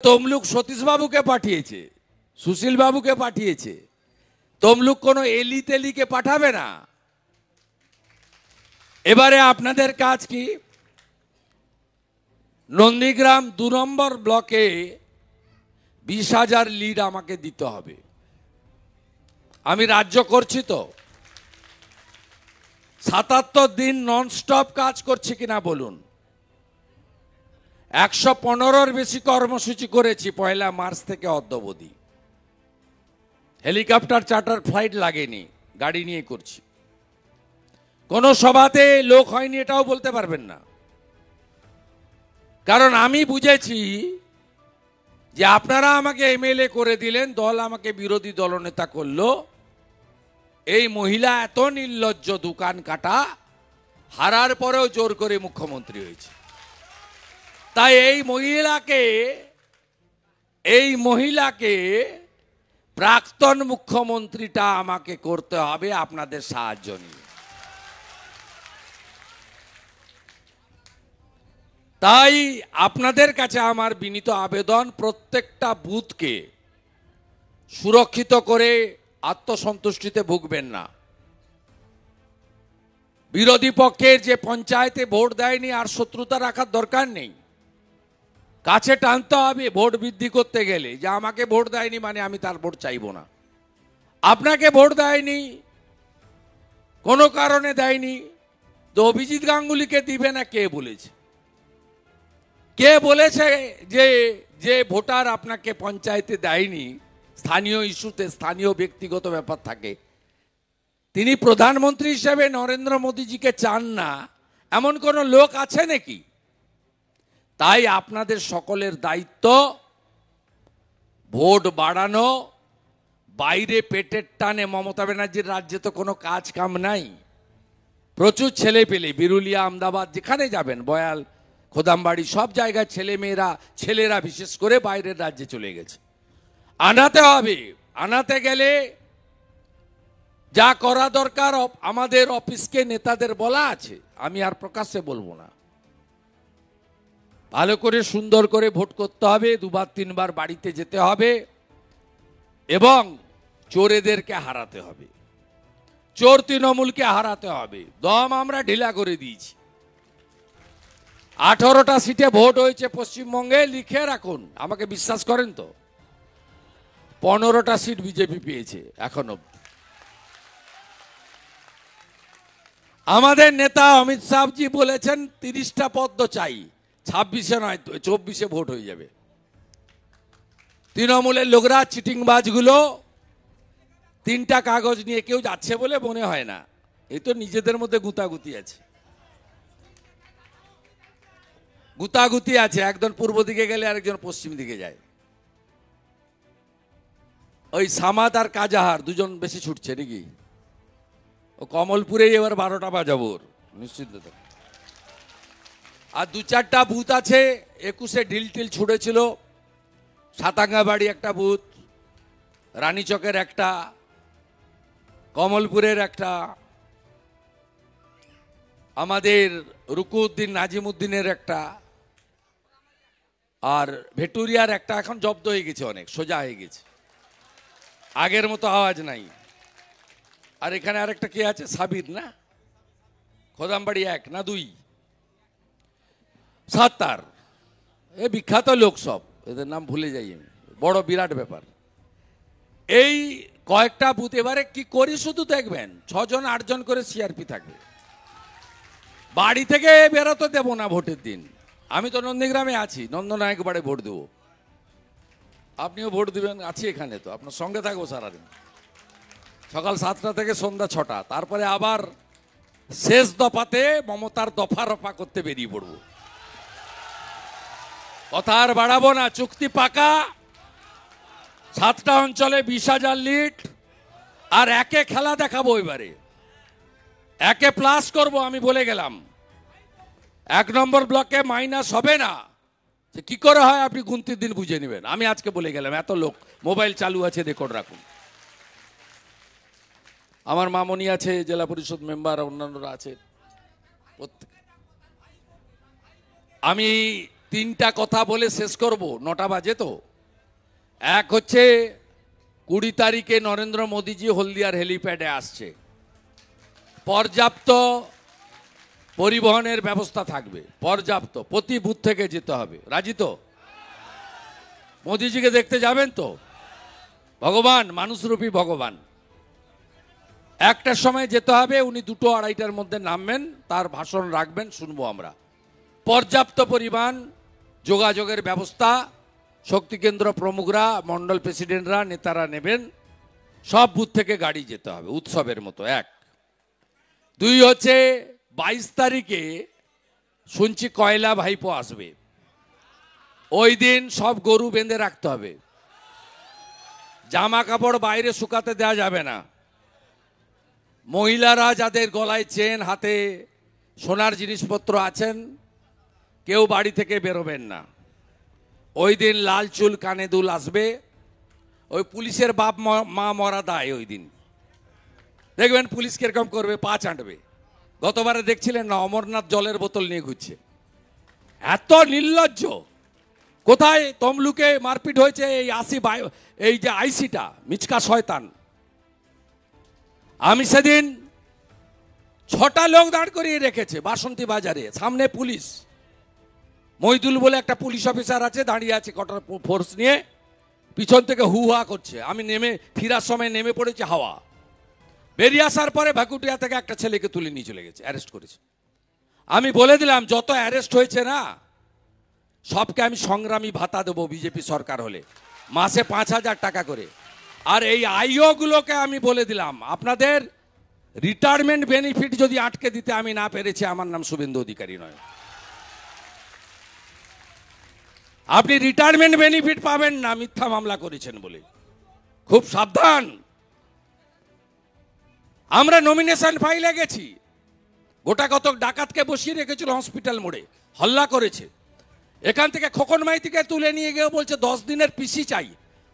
তমলুক সতীশ বাবুকে পাঠিয়েছে, সুশীল বাবুকে পাঠিয়েছে, তমলুক কোনো এলি তেলিকে পাঠাবে না। এবারে আপনাদের কাজ কি? নন্দীগ্রাম 2 নম্বর ব্লকে 20,000 লিড আমাকে দিতে হবে। আমি রাজ্য করছি তো, 77 দিন ননস্টপ কাজ করছি কিনা বলুন। 115-র বেশি কর্মসূচি করেছি 1 মার্চ থেকে অদ্যাবধি। হেলিকপ্টার চার্টার ফ্লাইট লাগেনি, গাড়ি নিয়ে করছি। কোনো সভাতে লোক হয়নি এটাও বলতে পারবেন না, কারণ আমি বুঝেছি যে আপনারা আমাকে এমএলএ করে দিলেন, দল আমাকে বিরোধী দলনেতা করলো। এই মহিলা এত নির্লজ্জ, দোকান কাটা, হারার পরেও জোর করে মুখ্যমন্ত্রী হয়েছে। তাই এই মহিলাকে প্রাক্তন মুখ্যমন্ত্রীটা আমাকে করতে হবে আপনাদের সাহায্য নিয়ে। তাই আপনাদের কাছে আমার বিনীত আবেদন, প্রত্যেকটা বুথকে সুরক্ষিত করে আত্মসন্তুষ্টিতে ভুগবেন না। বিরোধী পক্ষের যে পঞ্চায়েতে ভোট দেয়নি আর শত্রুতা রাখার দরকার নেই, কাছে টানতে হবে ভোট বৃদ্ধি করতে গেলে। যে আমাকে ভোট দেয়নি মানে আমি তার ভোট চাইব না। আপনাকে ভোট দেয়নি, কোনো কারণে দেয়নি, তো অভিজিৎ গাঙ্গুলিকে দিবে না কে বলেছে? কে বলেছে যে ভোটার আপনাকে পঞ্চায়েতে দেয়নি? স্থানীয় ইস্যুতে স্থানীয় ব্যক্তিগত ব্যাপার থাকে। তিনি প্রধানমন্ত্রী হিসেবে নরেন্দ্র মোদীজিকে চান না, এমন কোনো লোক আছে নাকি? তাই আপনাদের সকলের দায়িত্ব ভোট বাড়ানো। বাইরে পেটের টানে মমতা ব্যানার্জির রাজ্যে তো কোনো কাজ কাম নাই। প্রচুর ছেলে পেলে, বিরুলিয়া, আমদাবাদ যেখানে যাবেন, বয়াল, খোদামবাড়ি, সব জায়গায় ছেলেরা বিশেষ করে বাইরের রাজ্যে চলে গেছে। আনাতে হবে। আনাতে গেলে যা করা দরকার আমাদের অফিসকে নেতাদের বলা আছে, আমি আর প্রকাশ্যে বলবো না। ভালো করে সুন্দর করে ভোট করতে হবে, 2-3 বার বাড়িতে যেতে হবে এবং চোরেদেরকে হারাতে হবে, চোর তৃণমূলকে হারাতে হবে। দম আমরা ঢিলা করে দিয়েছি। 18টা সিটে ভোট হয়েছে পশ্চিমবঙ্গে, লিখে রাখুন, আমাকে বিশ্বাস করেন তো। 15টা সিট বিজেপি পেয়েছে এখনো। আমাদের নেতা অমিত শাহজি বলেছেন 30টা পদ্ম চাই, 26-এ নয় 24-এ ভোট হয়ে যাবে। তৃণমূলের লোকরা, চিটিংবাজগুলো 3টা কাগজ নিয়ে কেউ যাচ্ছে বলে মনে হয় না। এই তো নিজেদের মধ্যে গুতাগুতি আছে, একজন পূর্ব দিকে গেলে আরেকজন পশ্চিম দিকে যায়। ওই সামাদ আর কাজাহার দুজন বেশি ছুটছে নাকি? ও কমলপুরেই এবার 12টা বাজাবো নিশ্চিন্ত। আর 2-4টা বুথ আছে 21-এ ঢিল ছুড়েছিল। সাতাঙ্গাবাড়ি একটা বুথ, রানীচকের একটা, কমলপুরের একটা, আমাদের রুকুউদ্দিন নাজিমুদ্দিনের একটা, আর ভেটুরিয়ার একটা। এখন জব্দ হয়ে গেছে, অনেক সোজা হয়ে গেছে, আগের মতো আওয়াজ নাই। আর এখানে আরেকটা কে আছে, সাবির না, খোদামবাড়ি 1 না 2, 7 এ বিখ্যাত লোক সব, এদের নাম ভুলে যাই আমি, বড় বিরাট ব্যাপার। এই কয়েকটা বুথ এবারে কি করি শুধু দেখবেন, 6 জন 8 জন করে সিআরপি থাকবে। বাড়ি থেকে বেরোতে দেবো না ভোটের দিন। আমি তো নন্দীগ্রামে আছি, নন্দনায়ক বাড়ি ভোট দেবো, আপনিও ভোট দিবেন, আছি এখানে, তো আপনার সঙ্গে থাকবো সারাদিন, সকাল 7টা থেকে সন্ধ্যা 6টা। তারপরে আবার শেষ দফাতে মমতার দফা রফা করতে বেরিয়ে পড়বো। কথা আর বাড়াবো না, চুক্তি পাকা। 7টা অঞ্চলে 20,000 লিড, আর একে খেলা দেখাবো। এবারে একে প্লাস করব, আমি বলে গেলাম। 1 নম্বর ব্লকে মাইনাস হবে না, কি করে হয় আপনি গুনতির দিন বুঝে নেবেন। আমি আজকে বলে গেলাম, এত লোক মোবাইল চালু আছে, রেকর্ড রাখুন। আমার মামনি আছে, জেলা পরিষদ মেম্বার, অন্যান্যরা আছে। আমি তিনটা কথা বলে শেষ করব, 9টা বাজে তো। এক হচ্ছে 20 তারিখে নরেন্দ্র মোদীজি হলদিয়ার হেলিপ্যাডে আসছে, পর্যাপ্ত পরিবহনের ব্যবস্থা থাকবে, পর্যাপ্ত, প্রতি বুথ থেকে যেতে হবে। রাজি তো? মোদীজিকে দেখতে যাবেন তো? ভগবান, মানুষরূপী ভগবান। একটার সময় যেতে হবে, উনি 2-2:30টার মধ্যে নামবেন, তার ভাষণ রাখবেন, শুনবো আমরা। পর্যাপ্ত পরিমাণ যোগাযোগের ব্যবস্থা, শক্তিকেন্দ্র প্রমুখরা, মন্ডল প্রেসিডেন্টরা, নেতারা নেবেন, সব বুথ থেকে গাড়ি যেতে হবে উৎসবের মতো। 1। 2 হচ্ছে 22 তারিখে শুনছি কয়লা ভাইপো আসবে, ওই দিন সব গরু বেঁধে রাখতে হবে, জামা কাপড় বাইরে শুকাতে দেওয়া যাবে না। মহিলারা যাদের গলায় চেন, হাতে সোনার জিনিসপত্র আছেন, কেউ বাড়ি থেকে বেরোবেন না। ওই দিন লাল চুল, কানে দুল আসবে। ওই পুলিশের বাপ মা মরা দায় ওই দিন, দেখবেন পুলিশ কিরকম করবে, পা চাঁটবে। গতবারে দেখছিলেন না, অমরনাথ জলের বোতল নিয়ে ঘুরছে। এত নির্লজ্জ! কোথায় তমলুকে মারপিট হয়েছে, এই যে আইসিটা, মিচকা শয়তান। আমি সেদিন 6টা লোক দাঁড় করিয়ে রেখেছে বাসন্তী বাজারে, সামনে পুলিশ। মইদুল বলে একটা পুলিশ অফিসার আছে, দাঁড়িয়ে আছে কটা ফোর্স নিয়ে, পিছন থেকে হু হা করছে। আমি ফিরার সময় নেমে পড়েছি, হাওয়া। বেরিয়ে আসার পরে ভাকুটিয়া থেকে একটা ছেলেকে তুলে নিয়ে চলে গেছে, অ্যারেস্ট করেছে। আমি বলে দিলাম, যত অ্যারেস্ট হয়েছে না, সবকে আমি সংগ্রামী ভাতা দেবো বিজেপি সরকার হলে, মাসে 5,000 টাকা করে। আর এই আইও গুলোকে আমি বলে দিলাম, আপনাদের রিটায়ারমেন্ট বেনিফিট যদি আটকে দিতে আমি না পেরেছি, আমার নাম শুভেন্দু অধিকারী নয়। আপনি রিটায়ারমেন্ট বেনিফিট পাবেন না মিথ্যা মামলা করেছেন বলে। খুব সাবধান। আমরা নমিনেশন ফাইলে গেছি, গোটা কতক ডাকাতকে বসিয়ে রেখেছিল হসপিটাল মোড়ে, হল্লা করেছে। এখান থেকে খোকন মাইতিকে তুলে নিয়ে গিয়ে বলছে 10 দিনের পিসি চাই।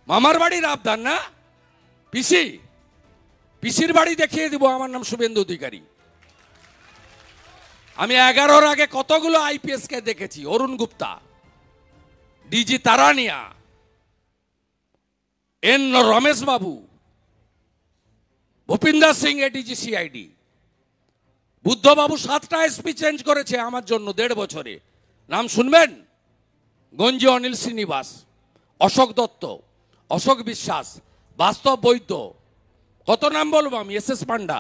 মামার বাড়ির আবদার না, পিসির বাড়ি দেখিয়ে দিব। আমার নাম শুভেন্দু অধিকারী। আমি 11-র আগে কতগুলো আইপিএস কে দেখেছি, অরুণ গুপ্তা, ডিজি তারানিয়া, এন রমেশ বাবু, Bhupinder Singh ADG CID, বুদ্ধবাবু 7টা SP change করেছে আমার জন্য 1.5 বছরে। নাম শুনবেন? গঞ্জি অনিল শ্রীনিবাস, অশোক দত্ত, অশোক বিশ্বাস, বাস্তব বৈদ্য, কত নাম বলবো আমি, এস এস পান্ডা।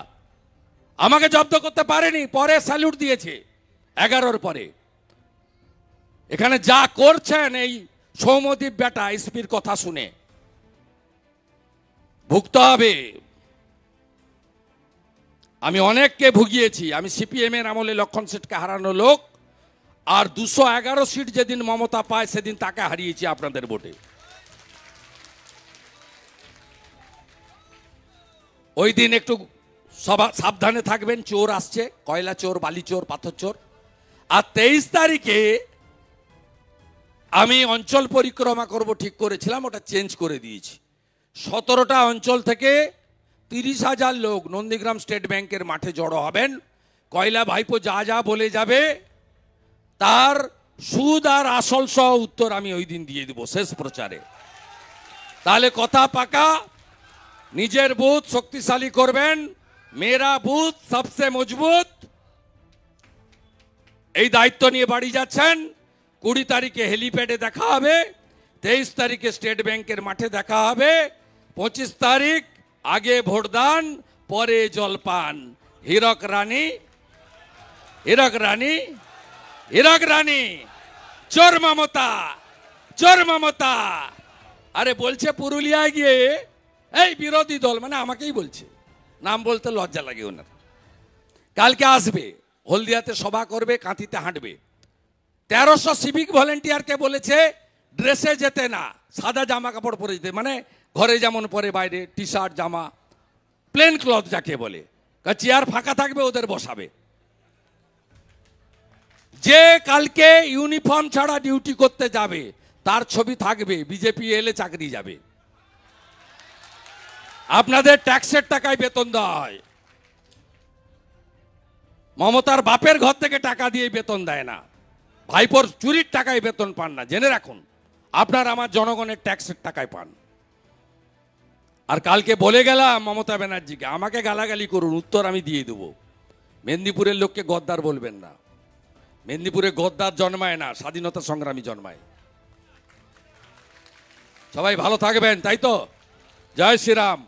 আমাকে জব্দ করতে পারেনি, পরে স্যালুট দিয়েছে 11-র পরে। এখানে যা করছেন এই সৌমদীপ বেটা এসপির কথা শুনে ভুগতে হবে। আমি অনেককে ভুগিয়েছি। আমি সিপিএম এর আমলে লক্ষণ সেটকে হারানো লোক, আর 211 সিট যেদিন মমতা পায় সেদিন তাকে হারিয়েছি আপনাদের ভোটে। ওই দিন একটু সাবধানে থাকবেন, চোর আসছে, কয়লা চোর, বালি চোর, পাথর চোর। আর 23 তারিখে আমি অঞ্চল পরিক্রমা করব ঠিক করেছিলাম, ওটা চেঞ্জ করে দিয়েছি। 17টা অঞ্চল থেকে 30,000 লোক নন্দীগ্রাম স্টেট ব্যাংকের মাঠে জড়ো হবেন। কয়লা ভাইপো যা যা বলে যাবে তার সুদ আর আসল সহ উত্তর আমি ওই দিন দিয়ে দিব শেষ প্রচারে। তাহলে কথা পাকা, নিজের বুথ শক্তিশালী করবেন। মেরা বুথ সবচেয়ে মজবুত। এই দায়িত্ব নিয়ে বাড়ি যাচ্ছেন। 20 তারিখে হেলিপ্যাডে দেখা হবে, 23 তারিখে স্টেট ব্যাংকের মাঠে দেখা হবে, 25 তারিখ আগে ভোটদান পরে জলপান। হীরক রানী, হীরক রানী, হীরক রানী, চোর মমতা, চোর মমতা। আরে বলছে পুরুলিয়ায় গিয়ে, এই বিরোধী দল মানে আমাকেই বলছে, নাম বলতে লজ্জা লাগে ওনার। কালকে আসবে, হলদিয়াতে সভা করবে, কাঁথিতে হাঁটবে। 1300 সিভিক ভলেন্টিয়ারকে বলেছে ড্রেসে যেতে না, সাদা জামা কাপড় পরে যেতে, মানে ঘরে যেমন পরে বাইরে টি শার্ট জামা, প্লেন ক্লথ যাকে বলে। চেয়ার ফাঁকা থাকবে, ওদের বসাবে। যে কালকে ইউনিফর্ম ছাড়া ডিউটি করতে যাবে তার ছবি থাকবে, বিজেপি এলে চাকরি যাবে। আপনাদের ট্যাক্সের টাকায় বেতন দেওয়া হয়, মমতার বাপের ঘর থেকে টাকা দিয়ে বেতন দেয় না। ভাইপোর চুরির টাকায় বেতন পান না, জেনে রাখুন। আপনার আমার জনগণের ট্যাক্সের টাকায় পান। আর কালকে বলে গেলাম মমতা ব্যানার্জিকে, আমাকে গালাগালি করুন, উত্তর আমি দিয়ে দেবো। মেদিনীপুরের লোককে গদ্দার বলবেন না। মেদিনীপুরে গদ্দার জন্মায় না, স্বাধীনতা সংগ্রামী জন্মায়। সবাই ভালো থাকবেন, তাই তো? জয় শ্রীরাম।